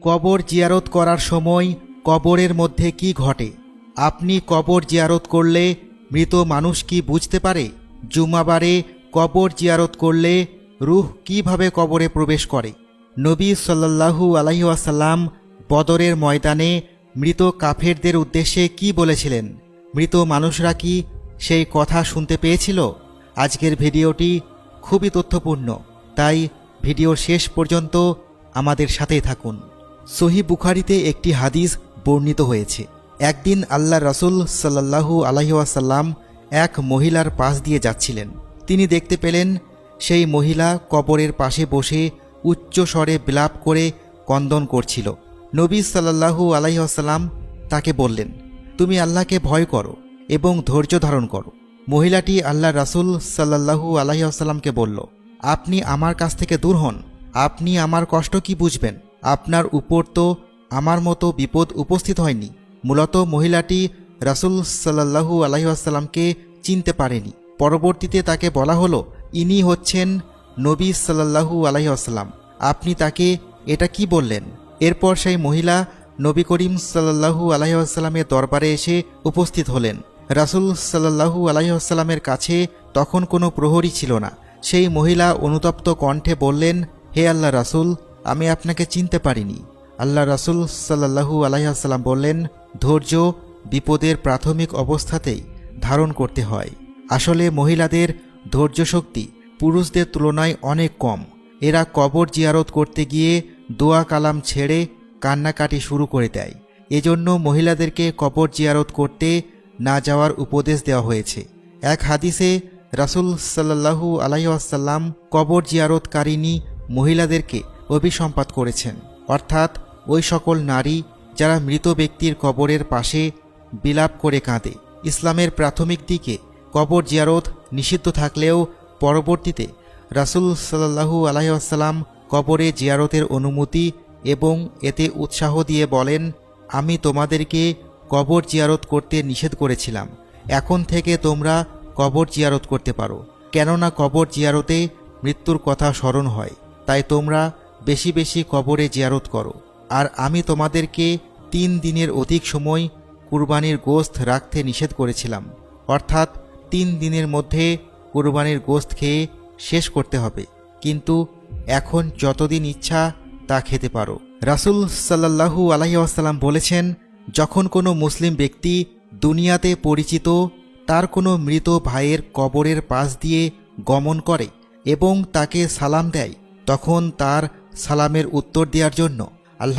কবর জিয়ারত করার সময় কবরের মধ্যে কি ঘটে? আপনি কবর জিয়ারত করলে মৃত মানুষ কি বুঝতে পারে? জুমাবারে কবর জিয়ারত করলে রূহ কিভাবে কবরে প্রবেশ করে? নবী সাল্লাল্লাহু আলাইহি ওয়াসাল্লাম বদরের ময়দানে মৃত কাফেরদের উদ্দেশ্যে কি বলেছিলেন? মৃত মানুষরা কি সেই কথা শুনতে পেয়েছিল? আজকের ভিডিওটি খুবই তথ্যপূর্ণ, তাই ভিডিওর শেষ পর্যন্ত আমাদের সাথেই থাকুন। সহিহ বুখারীতে একটি হাদিস বর্ণিত হয়েছে, একদিন আল্লাহর রাসূল সাল্লাল্লাহু আলাইহি ওয়াসাল্লাম এক মহিলার পাশ দিয়ে যাচ্ছিলেন। তিনি দেখতে পেলেন সেই মহিলা কবরের পাশে বসে উচ্চ স্বরে বিলাপ করে ক্রন্দন করছিল। নবী সাল্লাল্লাহু আলাইহি ওয়াসাল্লাম তাকে বললেন, তুমি আল্লাহকে ভয় করো এবং ধৈর্য ধারণ করো। মহিলাটি আল্লাহর রাসূল সাল্লাল্লাহু আলাইহি ওয়াসাল্লামকে বলল, আপনি আমার কাছ থেকে দূর হন, আপনি আমার কষ্ট কি বুঝবেন? আপনার উপর তো আমার মতো বিপদ উপস্থিত হয়নি। মূলত মহিলাটি রাসূল সাল্লাল্লাহু আলাইহি ওয়াসাল্লামকে চিনতে পারেনি। পরবর্তীতে তাকে বলা হলো, ইনি হচ্ছেন নবী সাল্লাল্লাহু আলাইহি ওয়াসাল্লাম, আপনি তাকে এটা কি বললেন? এরপর সেই মহিলা নবী করিম সাল্লাল্লাহু আলাইহি ওয়াসাল্লামের দরবারে এসে উপস্থিত হলেন। রাসূল সাল্লাল্লাহু আলাইহি ওয়াসাল্লামের কাছে তখন কোনো প্রহরী ছিল না। সেই মহিলা অনুতপ্ত কণ্ঠে বললেন, হে আল্লাহ রাসূল, আমি আপনাকে চিনতে পারিনি। আল্লাহ রাসূল সাল্লাল্লাহু আলাইহি ওয়াসাল্লাম বললেন, ধৈর্য বিপদের প্রাথমিক অবস্থাতেই ধারণ করতে হয়। আসলে মহিলাদের ধৈর্য শক্তি পুরুষদের তুলনায় অনেক কম। এরা কবর জিয়ারত করতে গিয়ে দোয়া কালাম ছেড়ে কান্নাকাটি শুরু করে দেয়। এজন্য মহিলাদেরকে কবর জিয়ারত করতে না যাওয়ার উপদেশ দেওয়া হয়েছে। এক হাদিসে রাসূল সাল্লাল্লাহু আলাইহি ওয়াসাল্লাম কবর জিয়ারতকারিণী মহিলাদেরকে অভিসম্পাত করেছেন, অর্থাৎ ওই সকল নারী যারা মৃত ব্যক্তির কবরের পাশে বিলাপ করে কাঁদে। ইসলামের প্রাথমিক দিকে কবর জিয়ারত নিষিদ্ধ থাকলেও পরবর্তীতে রাসূল সাল্লাল্লাহু আলাইহি ওয়াসাল্লাম কবরে জিয়ারতের অনুমতি এবং এতে উৎসাহ দিয়ে বলেন, আমি তোমাদেরকে কবর জিয়ারত করতে নিষেধ করেছিলাম, এখন থেকে তোমরা কবর জিয়ারত করতে পারো। কেননা কবর জিয়ারতে মৃত্যুর কথা স্মরণ হয়, তাই তোমরা বেশি বেশি কবরে জিয়ারত করো। আর আমি তোমাদেরকে 3 দিনের অধিক সময় কুরবানির গোশত রাখতে নিষেধ করেছিলাম, অর্থাৎ 3 দিনের মধ্যে কুরবানির গোশত খেয়ে শেষ করতে হবে, কিন্তু এখন যতদিন ইচ্ছা তা খেতে পারো। রাসূল সাল্লাল্লাহু আলাইহি ওয়াসাল্লাম বলেছেন, যখন কোনো মুসলিম ব্যক্তি দুনিয়াতে পরিচিত তার কোনো মৃত ভাইয়ের কবরের পাশ দিয়ে গমন করে এবং তাকে সালাম দেয়, তখন তার সালামের উত্তর দেওয়ার জন্য আল্লাহ